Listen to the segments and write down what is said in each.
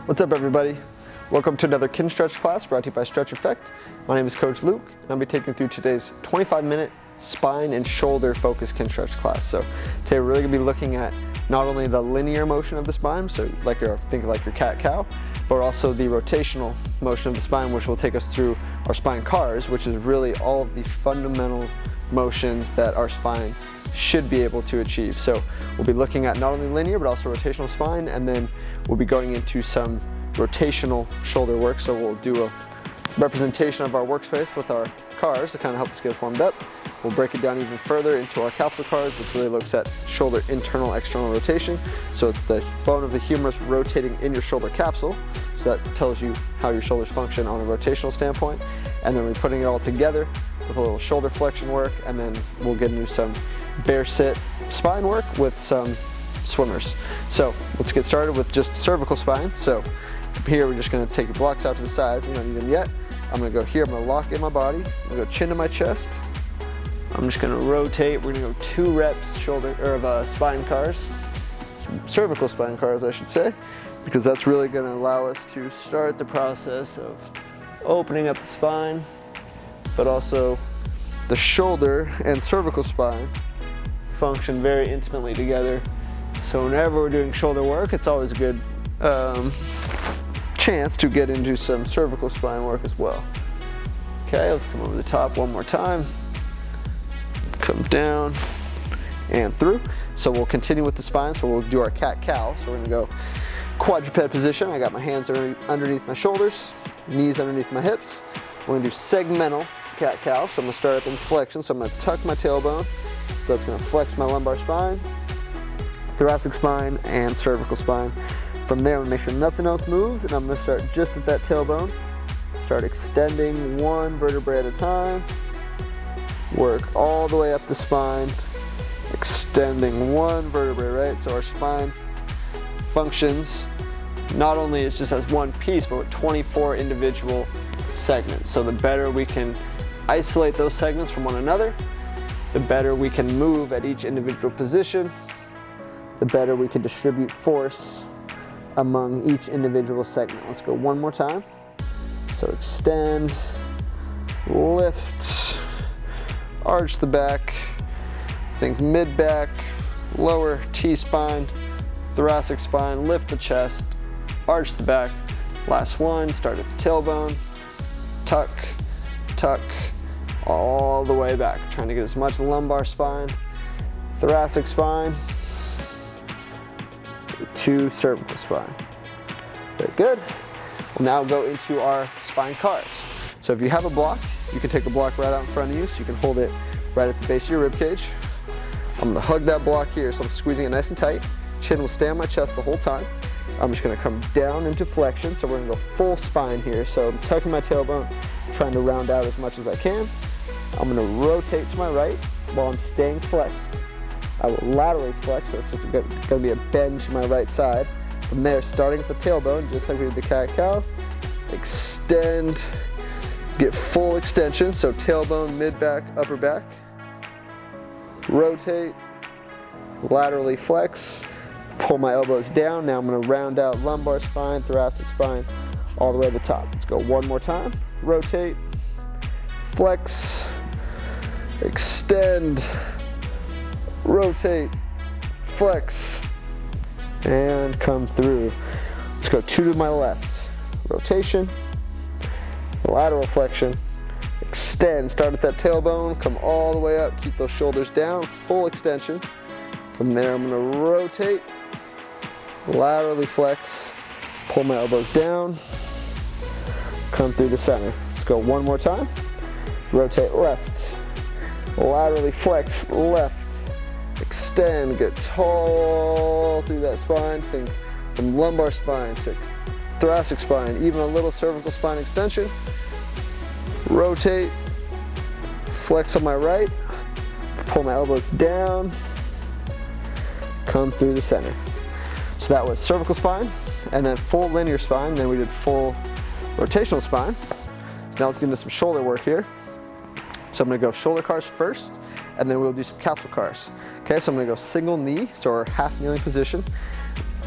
What's up, everybody? Welcome to another Kinstretch class brought to you by Stretch Effect. My name is Coach Luke, and I'll be taking you through today's 25-minute spine and shoulder focused Kinstretch class. So today we're really going to be looking at not only the linear motion of the spine, so think of like your cat-cow, but also the rotational motion of the spine, which will take us through our spine cars, which is really all of the fundamental motions that our spine should be able to achieve. So we'll be looking at not only linear but also rotational spine, and then we'll be going into some rotational shoulder work. So we'll do a representation of our workspace with our cars to kind of help us get formed up. We'll break it down even further into our capsule cars, which really looks at shoulder internal external rotation. So it's the bone of the humerus rotating in your shoulder capsule. So that tells you how your shoulders function on a rotational standpoint. And then we're putting it all together with a little shoulder flexion work, and then we'll get into some bear sit spine work with some swimmers. So let's get started with just cervical spine. So here we're just going to take your blocks out to the side. We don't need them yet. I'm going to go here. I'm going to lock in my body. I'm going to go chin to my chest. I'm just going to rotate. We're going to go 2 reps spine cars, cervical spine cars, I should say, because that's really going to allow us to start the process of opening up the spine, but also the shoulder and cervical spine function very intimately together. So whenever we're doing shoulder work, it's always a good chance to get into some cervical spine work as well. Okay, let's come over the top one more time. Come down and through. So we'll continue with the spine. So we'll do our cat-cow. So we're gonna go quadruped position. I got my hands underneath my shoulders, knees underneath my hips. We're gonna do segmental cat-cow. So I'm gonna start up in flexion. So I'm gonna tuck my tailbone. So that's gonna flex my lumbar spine, thoracic spine, and cervical spine. From there, I'm gonna make sure nothing else moves, and I'm gonna start just at that tailbone. Start extending one vertebrae at a time. Work all the way up the spine, extending one vertebrae, right? So our spine functions not only just as one piece, but with 24 individual segments. So the better we can isolate those segments from one another, the better we can move at each individual position, the better we can distribute force among each individual segment. Let's go one more time. So extend, lift, arch the back, think mid-back, lower T-spine, thoracic spine, lift the chest, arch the back. Last one, start at the tailbone, tuck, tuck, all the way back. Trying to get as much lumbar spine, thoracic spine, to cervical spine. Very good. We'll now go into our spine cars. So if you have a block, you can take a block right out in front of you, so you can hold it right at the base of your rib cage. I'm gonna hug that block here, so I'm squeezing it nice and tight. Chin will stay on my chest the whole time. I'm just gonna come down into flexion, so we're gonna go full spine here. So I'm tucking my tailbone, trying to round out as much as I can. I'm gonna rotate to my right while I'm staying flexed. I will laterally flex, so it's gonna be a bend to my right side. From there, starting at the tailbone, just like we did the cat-cow, extend, get full extension, so tailbone, mid-back, upper back. Rotate, laterally flex, pull my elbows down. Now I'm gonna round out lumbar spine, thoracic spine, all the way to the top. Let's go one more time. Rotate, flex, extend, rotate, flex, and come through. Let's go 2 to my left. Rotation, lateral flexion, extend, start at that tailbone, come all the way up, keep those shoulders down, full extension. From there, I'm gonna rotate, laterally flex, pull my elbows down, come through the center. Let's go one more time. Rotate left, laterally flex left, extend, get tall through that spine. Think from lumbar spine to thoracic spine, even a little cervical spine extension. Rotate, flex on my right, pull my elbows down, come through the center. So that was cervical spine, and then full linear spine, then we did full rotational spine. So now let's get into some shoulder work here. So I'm gonna go shoulder cars first, and then we'll do some capsule cars. Okay, so I'm gonna go single knee, so our half kneeling position.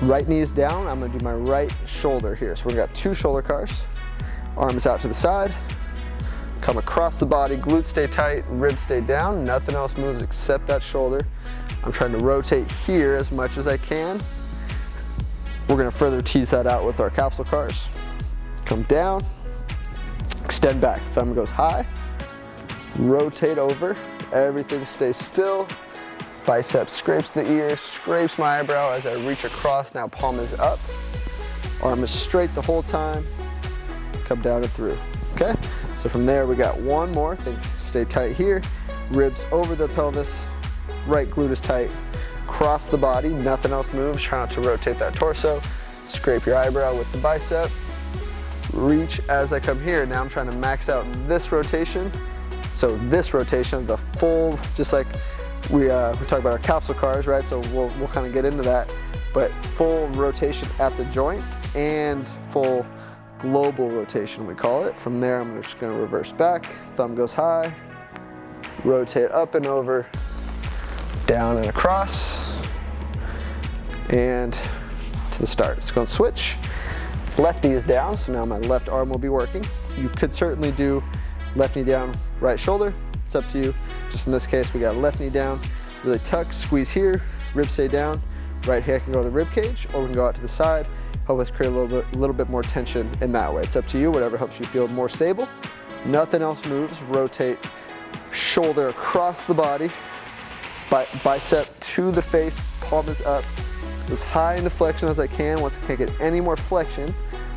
Right knee is down, I'm gonna do my right shoulder here. So we've got 2 shoulder cars. Arms out to the side, come across the body, glutes stay tight, ribs stay down, nothing else moves except that shoulder. I'm trying to rotate here as much as I can. We're gonna further tease that out with our capsule cars. Come down, extend back, thumb goes high, rotate over, everything stays still. Bicep scrapes the ear, scrapes my eyebrow as I reach across. Now palm is up, arm is straight the whole time. Come down and through, okay? So from there we got one more, think stay tight here. Ribs over the pelvis, right glute is tight. Cross the body, nothing else moves. Try not to rotate that torso. Scrape your eyebrow with the bicep. Reach as I come here. Now I'm trying to max out this rotation. So this rotation of the full, just like we talked about our capsule cars, right? So we'll kind of get into that, but full rotation at the joint and full global rotation, we call it. From there, I'm just gonna reverse back, thumb goes high, rotate up and over, down and across, and to the start. It's going to switch. Left knee is down, so now my left arm will be working. You could certainly do left knee down, right shoulder. It's up to you. Just in this case, we got left knee down, really tuck, squeeze here, ribs stay down. Right hand can go to the rib cage, or we can go out to the side. Help us create a little bit more tension in that way. It's up to you, whatever helps you feel more stable. Nothing else moves. Rotate shoulder across the body, bicep to the face, palm is up. As high into flexion as I can. Once I can't get any more flexion,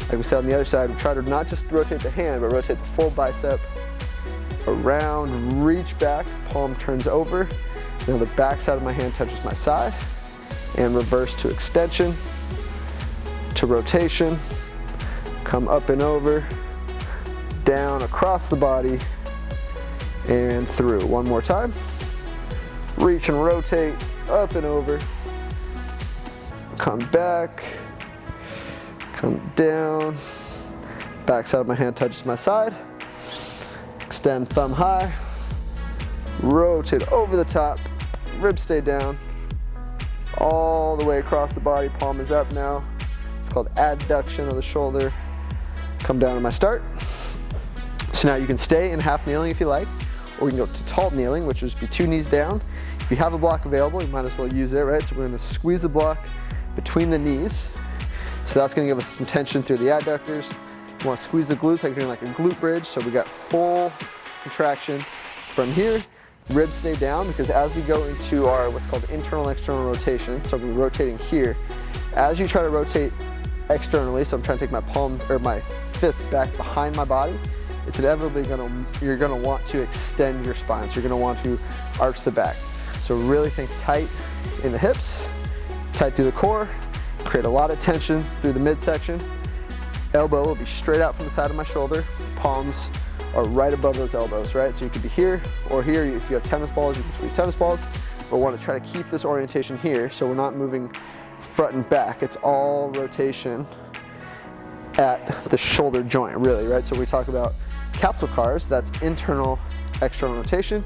like we said on the other side, we try to not just rotate the hand, but rotate the full bicep around, reach back, palm turns over. Now the back side of my hand touches my side, and reverse to extension, to rotation, come up and over, down across the body, and through. One more time. Reach and rotate, up and over, come back, come down, back side of my hand touches my side, extend thumb high, rotate over the top, ribs stay down, all the way across the body, palm is up now. It's called adduction of the shoulder. Come down to my start. So now you can stay in half kneeling if you like, or we can go to tall kneeling, which would be 2 knees down. If you have a block available, you might as well use it, right? So we're gonna squeeze the block between the knees. So that's gonna give us some tension through the adductors. You wanna squeeze the glutes like you're doing like a glute bridge. So we got full contraction from here. Ribs stay down because as we go into our what's called internal external rotation, so we're rotating here. As you try to rotate externally, so I'm trying to take my palm or my fist back behind my body, it's inevitably you're gonna want to extend your spine. So you're gonna want to arch the back. So really think tight in the hips, tight through the core, create a lot of tension through the midsection. Elbow will be straight out from the side of my shoulder. Palms are right above those elbows, right? So you could be here or here. If you have tennis balls, you can squeeze tennis balls. But we want to try to keep this orientation here so we're not moving front and back. It's all rotation at the shoulder joint, really, right? So we talk about capsule cars, that's internal, external rotation.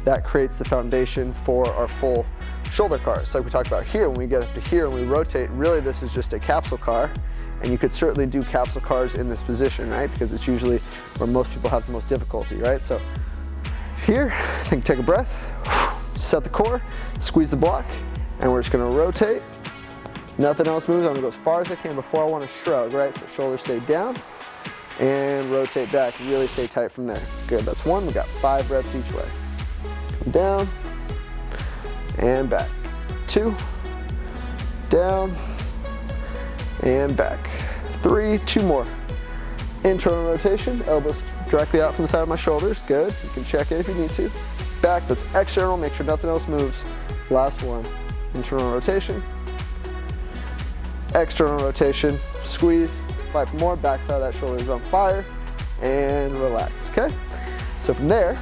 That creates the foundation for our full shoulder cars. Like we talked about here, when we get up to here and we rotate, really this is just a capsule car. And you could certainly do capsule cars in this position, right? Because it's usually where most people have the most difficulty, right? So here, I think take a breath, set the core, squeeze the block, and we're just gonna rotate. Nothing else moves. I'm gonna go as far as I can before I wanna shrug, right? So shoulders stay down and rotate back. Really stay tight from there. Good, that's 1. We got 5 reps each way. Come down and back. 2, down and back. 3, 2 more. Internal rotation, elbows directly out from the side of my shoulders. Good, you can check it if you need to. Back, that's external, make sure nothing else moves. Last one, internal rotation. External rotation, squeeze, 5 more, back side of that shoulder is on fire, and relax, okay? So from there,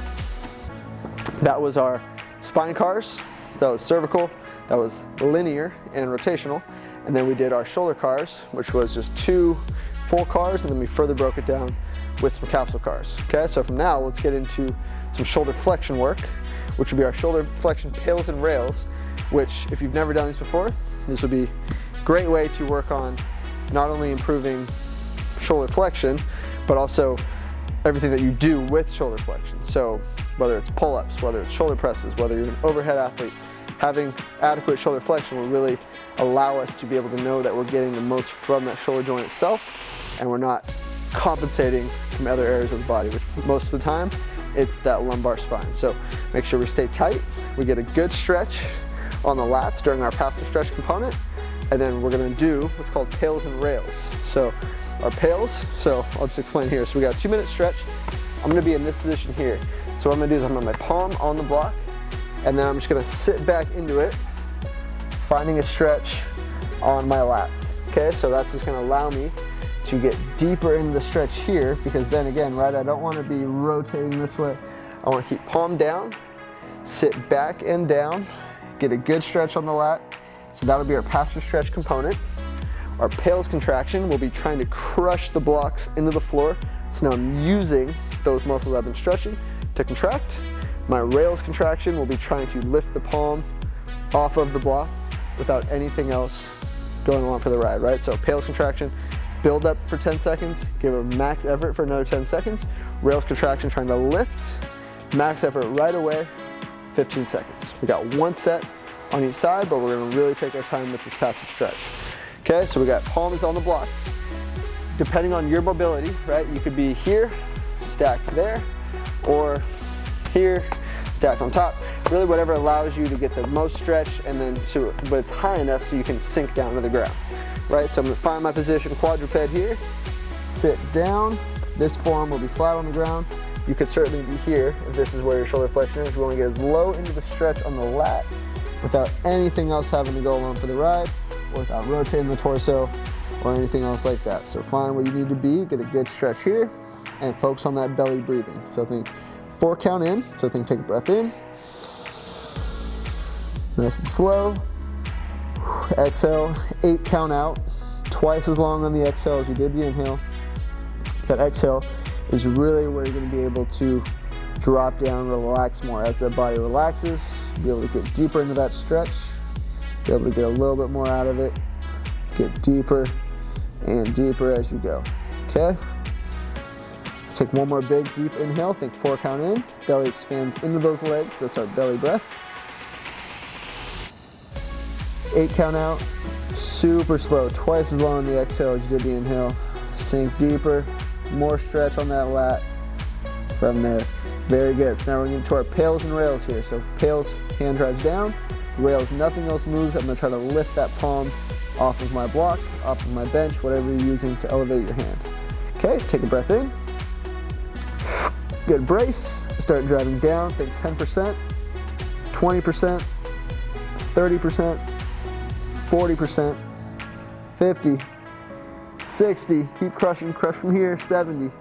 that was our spine cars, that was cervical, that was linear and rotational, and then we did our shoulder cars, which was just 2 full cars, and then we further broke it down with some capsule cars, okay? So from now, let's get into some shoulder flexion work, which will be our shoulder flexion pails and rails, which if you've never done these before, this will be great way to work on not only improving shoulder flexion, but also everything that you do with shoulder flexion. So whether it's pull-ups, whether it's shoulder presses, whether you're an overhead athlete, having adequate shoulder flexion will really allow us to be able to know that we're getting the most from that shoulder joint itself, and we're not compensating from other areas of the body, which most of the time it's that lumbar spine. So make sure we stay tight, we get a good stretch on the lats during our passive stretch component, and then we're gonna do what's called pails and rails. So our pails, so I'll just explain here. So we got a 2-minute stretch. I'm gonna be in this position here. So what I'm gonna do is I'm gonna have my palm on the block, and then I'm just gonna sit back into it, finding a stretch on my lats. Okay, so that's just gonna allow me to get deeper into the stretch here, because then again, right, I don't wanna be rotating this way. I wanna keep palm down, sit back and down, get a good stretch on the lat. So that'll be our passive stretch component. Our pails contraction will be trying to crush the blocks into the floor. So now I'm using those muscles I've been stretching to contract. My rails contraction will be trying to lift the palm off of the block without anything else going along for the ride, right? So pails contraction, build up for 10 seconds, give a max effort for another 10 seconds. Rails contraction trying to lift, max effort right away, 15 seconds. We got one set on each side, but we're gonna really take our time with this passive stretch. Okay, so we got palms on the blocks. Depending on your mobility, right? You could be here, stacked there, or here, stacked on top. Really whatever allows you to get the most stretch, and then but it's high enough so you can sink down to the ground, right? So I'm gonna find my position quadruped here, sit down. This forearm will be flat on the ground. You could certainly be here if this is where your shoulder flexion is. We wanna get as low into the stretch on the lat without anything else having to go along for the ride, or without rotating the torso or anything else like that. So find where you need to be, get a good stretch here, and focus on that belly breathing. So think 4 count in, so think take a breath in, nice and slow, exhale, 8 count out, twice as long on the exhale as you did the inhale. That exhale is really where you're gonna be able to drop down, relax more. As the body relaxes, you'll be able to get deeper into that stretch, be able to get a little bit more out of it, get deeper and deeper as you go, okay? Let's take one more big deep inhale, think 4 count in, belly expands into those legs, that's our belly breath. 8 count out, super slow, twice as long on the exhale as you did the inhale. Sink deeper, more stretch on that lat from there. Very good. So now we're going to our pails and rails here. So pails, hand drives down, rails, nothing else moves. I'm going to try to lift that palm off of my block, off of my bench, whatever you're using to elevate your hand. Okay, take a breath in. Good brace. Start driving down. Think 10%, 20%, 30%, 40%, 50, 60. Keep crushing. Crush from here. 70,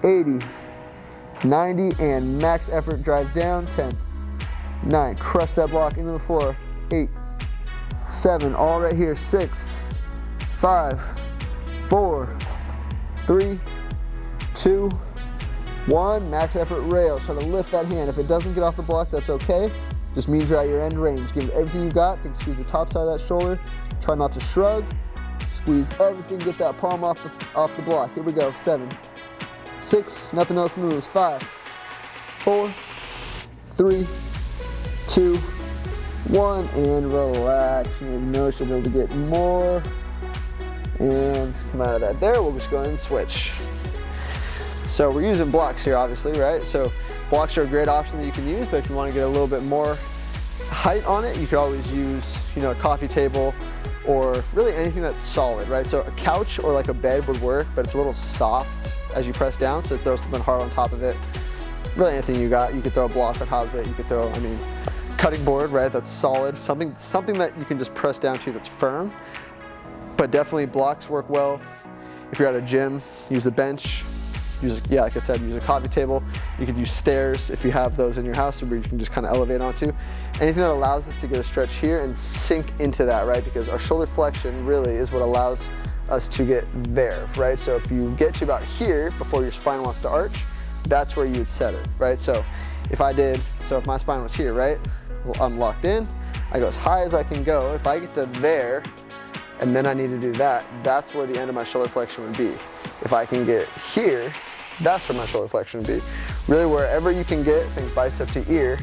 80, 90, and max effort drive down. 10, 9, crush that block into the floor. 8, 7, all right here. 6, 5, 4, 3, 2, 1. Max effort rails. Try to lift that hand. If it doesn't get off the block, that's okay. Just means you're at your end range. Give it everything you got. Then squeeze the top side of that shoulder. Try not to shrug. Squeeze everything. Get that palm off the block. Here we go. 7, 6, nothing else moves. 5, 4, 3, 2, 1, and relax. You know you'll be able to get more and come out of that. There, we'll just go ahead and switch. So we're using blocks here, obviously, right? So blocks are a great option that you can use, but if you want to get a little bit more height on it, you could always use, a coffee table or really anything that's solid, right? So a couch or like a bed would work, but it's a little soft as you press down, so throw something hard on top of it. Really anything you got. You could throw a block on top of it. You could throw, cutting board, right? That's solid. Something that you can just press down to that's firm. But definitely blocks work well. If you're at a gym, use a bench. Like I said, use a coffee table. You could use stairs if you have those in your house where you can just kind of elevate onto. Anything that allows us to get a stretch here and sink into that, right? Because our shoulder flexion really is what allows us to get there, right? So if you get to about here before your spine wants to arch, that's where you would set it, right? So if my spine was here, right? Well, I'm locked in. I go as high as I can go. If I get to there, and then I need to do that, that's where the end of my shoulder flexion would be. If I can get here, that's where my shoulder flexion would be. Really wherever you can get, think bicep to ear,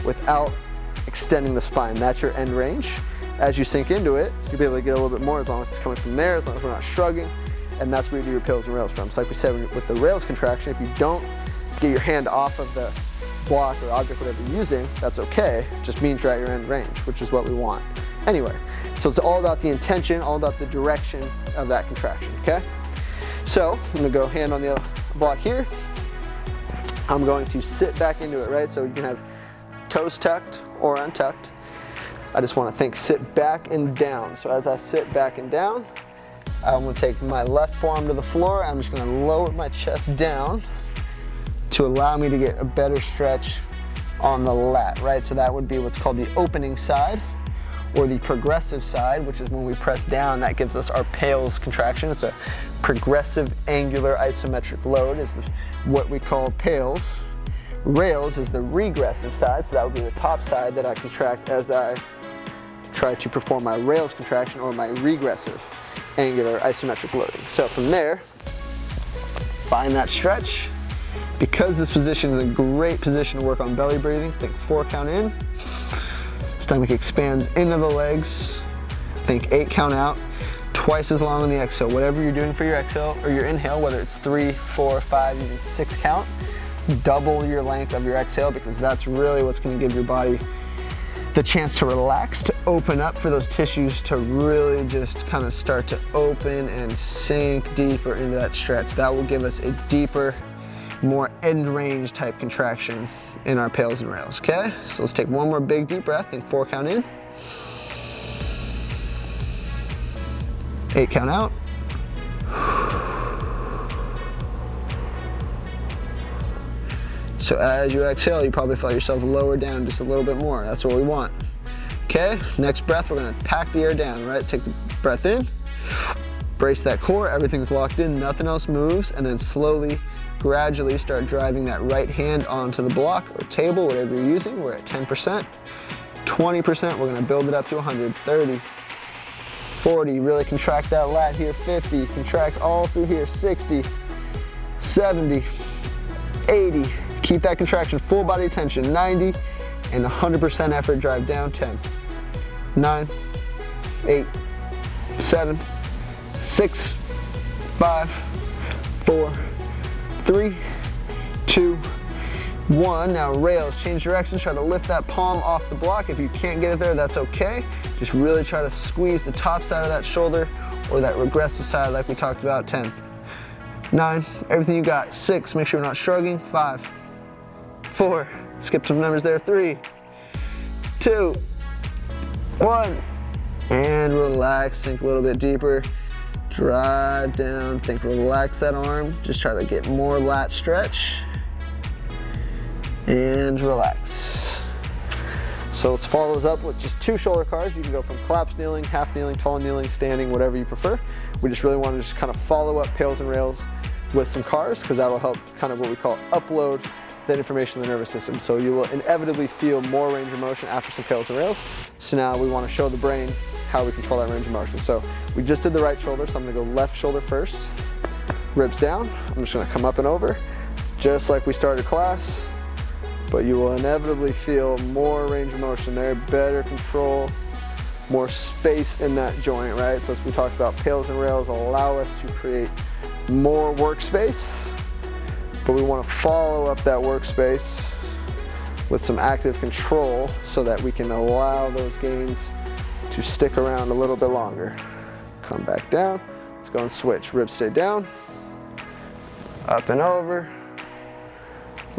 without extending the spine. That's your end range. As you sink into it, you'll be able to get a little bit more as long as it's coming from there, as long as we're not shrugging, and that's where you do your pails and rails from. So like we said, with the rails contraction, if you don't get your hand off of the block or object, whatever you're using, that's okay. It just means you're at your end range, which is what we want. Anyway, so it's all about the intention, all about the direction of that contraction, okay? So I'm gonna go hand on the block here. I'm going to sit back into it, right? So you can have toes tucked or untucked. I just want to think sit back and down. So as I sit back and down, I'm going to take my left forearm to the floor. I'm just going to lower my chest down to allow me to get a better stretch on the lat, right? So that would be what's called the opening side or the progressive side, which is when we press down, that gives us our pails contraction. It's a progressive angular isometric load is what we call pails. Rails is the regressive side, so that would be the top side that I contract as I try to perform my rails contraction or my regressive angular isometric loading. So from there, find that stretch. Because this position is a great position to work on belly breathing, think 4 count in. Stomach expands into the legs, think 8 count out. Twice as long on the exhale. Whatever you're doing for your exhale or your inhale, whether it's 3, 4, 5, even 6 count, double your length of your exhale, because that's really what's going to give your body the chance to relax, to open up, for those tissues to really just kind of start to open and sink deeper into that stretch. That will give us a deeper, more end range type contraction in our pails and rails, okay? So let's take one more big deep breath, think 4 count in. 8 count out. So as you exhale, you probably felt yourself lower down just a little bit more. That's what we want. Okay, next breath, we're gonna pack the air down, right? Take the breath in, brace that core, everything's locked in, nothing else moves, and then slowly, gradually start driving that right hand onto the block or table, whatever you're using. We're at 10%, 20%, we're gonna build it up to 100, 30, 40, really contract that lat here, 50, contract all through here, 60, 70, 80, keep that contraction, full body tension, 90, and 100% effort, drive down, 10, 9, 8, 7, 6, 5, 4, 3, 2, 1. Now rails, change directions, try to lift that palm off the block. If you can't get it there, that's okay. Just really try to squeeze the top side of that shoulder or that regressive side like we talked about. 10, 9, everything you got. 6, make sure you're not shrugging. 5, 4, skip some numbers there. 3, 2, 1, and relax, sink a little bit deeper. Drive down, think relax that arm. Just try to get more lat stretch. And relax. So let's follow this up with just 2 shoulder cars. You can go from collapsed kneeling, half kneeling, tall kneeling, standing, whatever you prefer. We just really want to just kind of follow up pails and rails with some cars, because that'll help kind of what we call upload that information to the nervous system. So you will inevitably feel more range of motion after some pails and rails. So now we want to show the brain how we control that range of motion. So we just did the right shoulder, so I'm gonna go left shoulder first. Ribs down, I'm just gonna come up and over, just like we started class, but you will inevitably feel more range of motion there, better control, more space in that joint, right? So as we talked about, pails and rails allow us to create more workspace, but we wanna follow up that workspace with some active control so that we can allow those gains to stick around a little bit longer. Come back down, let's go and switch. Ribs stay down, up and over,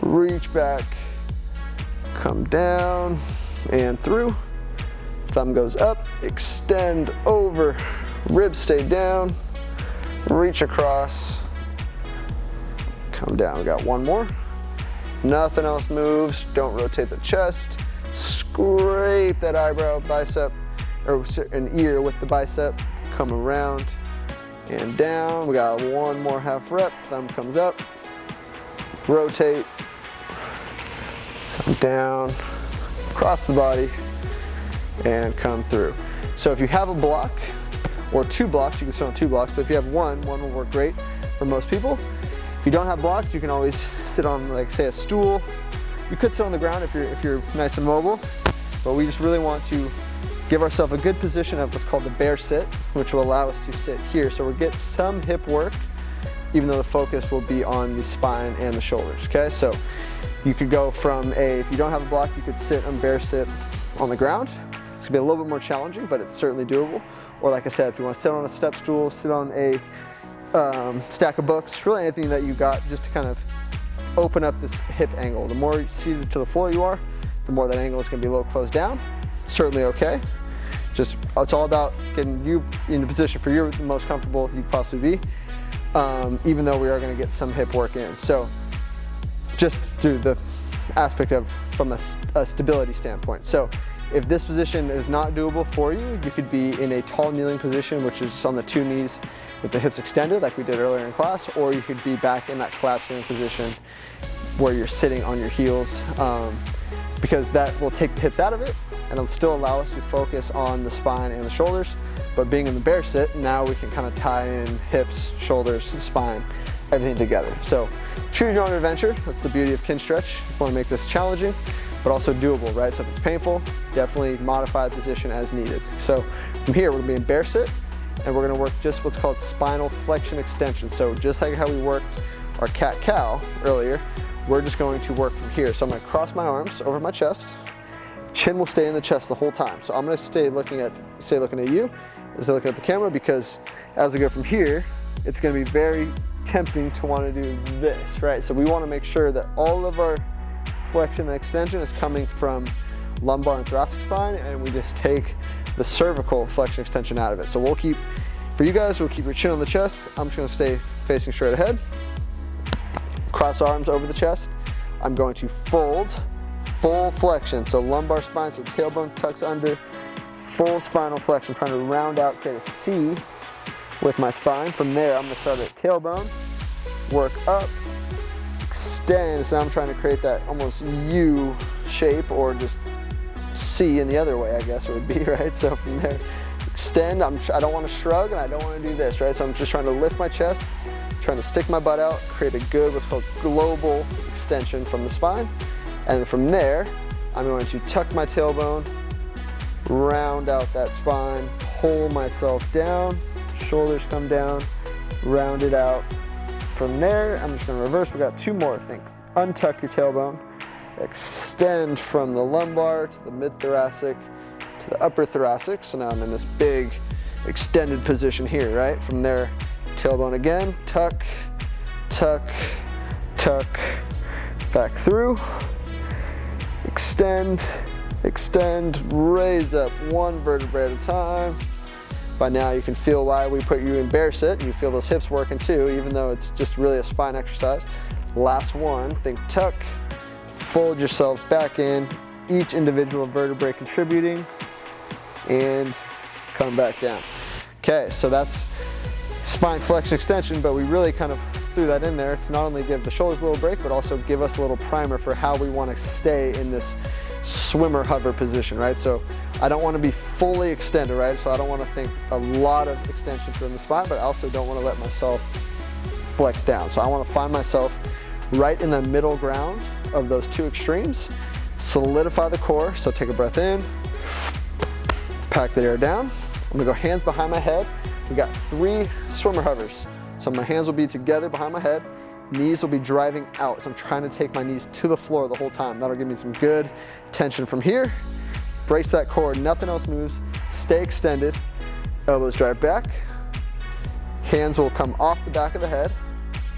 reach back, come down and through. Thumb goes up, extend over, ribs stay down, reach across, come down. We got one more. Nothing else moves, don't rotate the chest, scrape that eyebrow, bicep, or an ear with the bicep, come around and down. We got one more half rep, thumb comes up, rotate, come down, across the body, and come through. So if you have a block, or 2 blocks. You can sit on 2 blocks, but if you have one will work great for most people. If you don't have blocks, you can always sit on, like, say, a stool. You could sit on the ground if you're nice and mobile, but we just really want to give ourselves a good position of what's called the bear sit, which will allow us to sit here. So we'll get some hip work, even though the focus will be on the spine and the shoulders, okay? So you could go from if you don't have a block, you could sit on bear sit on the ground. It's gonna be a little bit more challenging, but it's certainly doable. Or like I said, if you want to sit on a step stool, sit on a stack of books, really anything that you got just to kind of open up this hip angle. The more seated to the floor you are, the more that angle is gonna be a little closed down. Certainly okay. Just, it's all about getting you in a position for you're the most comfortable you could possibly be, even though we are gonna get some hip work in. So just through the aspect of from a stability standpoint. So if this position is not doable for you, you could be in a tall kneeling position, which is on the 2 knees with the hips extended like we did earlier in class, or you could be back in that collapsing position where you're sitting on your heels, because that will take the hips out of it and it'll still allow us to focus on the spine and the shoulders. But being in the bear sit, now we can kind of tie in hips, shoulders, spine, everything together. So choose your own adventure. That's the beauty of Kinstretch. You want to make this challenging, but also doable, right? So if it's painful, definitely modify the position as needed. So from here, we're gonna be in bear sit, and we're gonna work just what's called spinal flexion extension. So just like how we worked our cat-cow earlier, we're just going to work from here. So I'm gonna cross my arms over my chest. Chin will stay in the chest the whole time. So I'm gonna stay looking at you as I look at the camera, because as I go from here, it's gonna be very tempting to wanna do this, right? So we wanna make sure that all of our flexion and extension is coming from lumbar and thoracic spine, and we just take the cervical flexion extension out of it. So we'll keep, for you guys, we'll keep your chin on the chest. I'm just gonna stay facing straight ahead. Cross arms over the chest. I'm going to fold, full flexion. So lumbar spine, so tailbone tucks under, full spinal flexion, trying to round out, create a C with my spine. From there, I'm gonna start at tailbone, work up, extend. So now I'm trying to create that almost U shape, or just C in the other way, I guess it would be, right? So from there, extend. I don't want to shrug, and I don't want to do this, right? So I'm just trying to lift my chest, trying to stick my butt out, create a good, what's called global extension from the spine. And from there, I'm going to tuck my tailbone, round out that spine, pull myself down, shoulders come down, round it out. From there, I'm just gonna reverse. We got 2 more things. Untuck your tailbone, extend from the lumbar to the mid-thoracic to the upper thoracic. So now I'm in this big extended position here, right? From there, tailbone again, tuck, tuck, tuck, back through, extend, extend, raise up 1 vertebrae at a time. By now you can feel why we put you in bear sit, and you feel those hips working too, even though it's just really a spine exercise. Last one, think tuck, fold yourself back in, each individual vertebrae contributing, and come back down. Okay, so that's spine flexion extension, but we really kind of threw that in there to not only give the shoulders a little break, but also give us a little primer for how we want to stay in this swimmer hover position, right? So I don't want to be fully extended, right? So I don't want to think a lot of extension from the spine, but I also don't want to let myself flex down. So I want to find myself right in the middle ground of those 2 extremes. Solidify the core, so take a breath in, pack the air down. I'm gonna go hands behind my head. We got 3 swimmer hovers. So my hands will be together behind my head, knees will be driving out. So I'm trying to take my knees to the floor the whole time. That'll give me some good tension from here. Brace that core, nothing else moves. Stay extended, elbows drive back. Hands will come off the back of the head.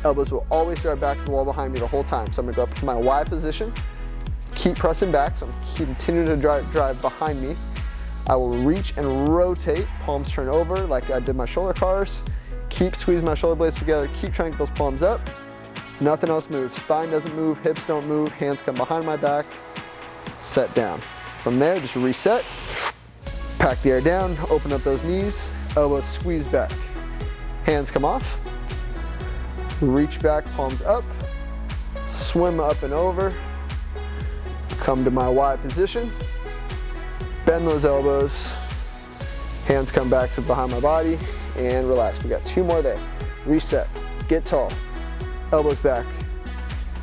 Elbows will always drive back to the wall behind me the whole time. So I'm gonna go up to my Y position, keep pressing back, so I'm continuing to drive behind me. I will reach and rotate, palms turn over like I did my shoulder cars. Keep squeezing my shoulder blades together, keep trying to get those palms up. Nothing else moves, spine doesn't move, hips don't move, hands come behind my back, set down. From there, just reset, pack the air down, open up those knees, elbows squeeze back. Hands come off, reach back, palms up, swim up and over, come to my Y position, bend those elbows, Hands come back to behind my body and relax. We got 2 more there. Reset, get tall, elbows back,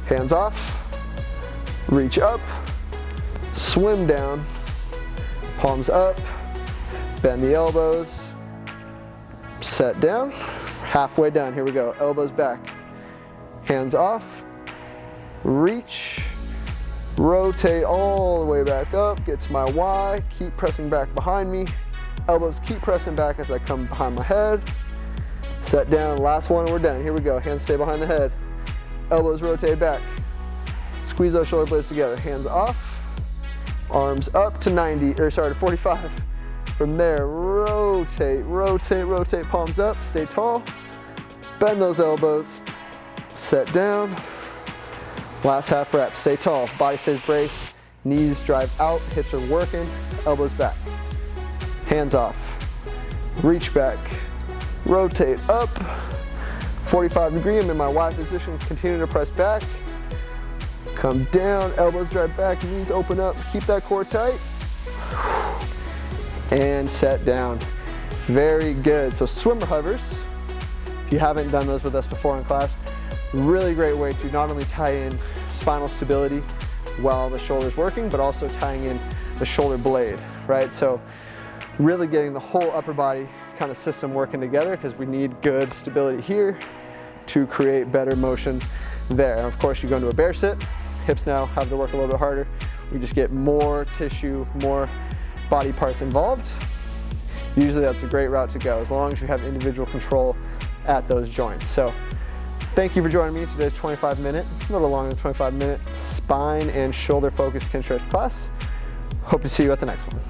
hands off, reach up, swim down, palms up, bend the elbows, set down, halfway done. Here we go, elbows back, hands off, reach, rotate all the way back up, get to my Y, keep pressing back behind me, elbows keep pressing back as I come behind my head, set down, last one and we're done. Here we go, hands stay behind the head, elbows rotate back, squeeze those shoulder blades together, hands off, arms up to 45. From there, rotate, rotate, rotate, palms up, stay tall, bend those elbows, set down, last half rep, stay tall, body stays braced, knees drive out, hips are working, elbows back, hands off, reach back, rotate up, 45 degree, I'm in my Y position, continue to press back, come down, elbows drive back, knees open up, keep that core tight, and set down. Very good. So swimmer hovers, if you haven't done those with us before in class, really great way to not only tie in spinal stability while the shoulder's working, but also tying in the shoulder blade, right? So really getting the whole upper body kind of system working together, because we need good stability here to create better motion there. And of course, you go into a bear sit, hips now have to work a little bit harder. We just get more tissue, more body parts involved. Usually that's a great route to go, as long as you have individual control at those joints. So thank you for joining me in today's 25-minute, a little longer than 25-minute spine and shoulder focused Kinstretch class. Hope to see you at the next one.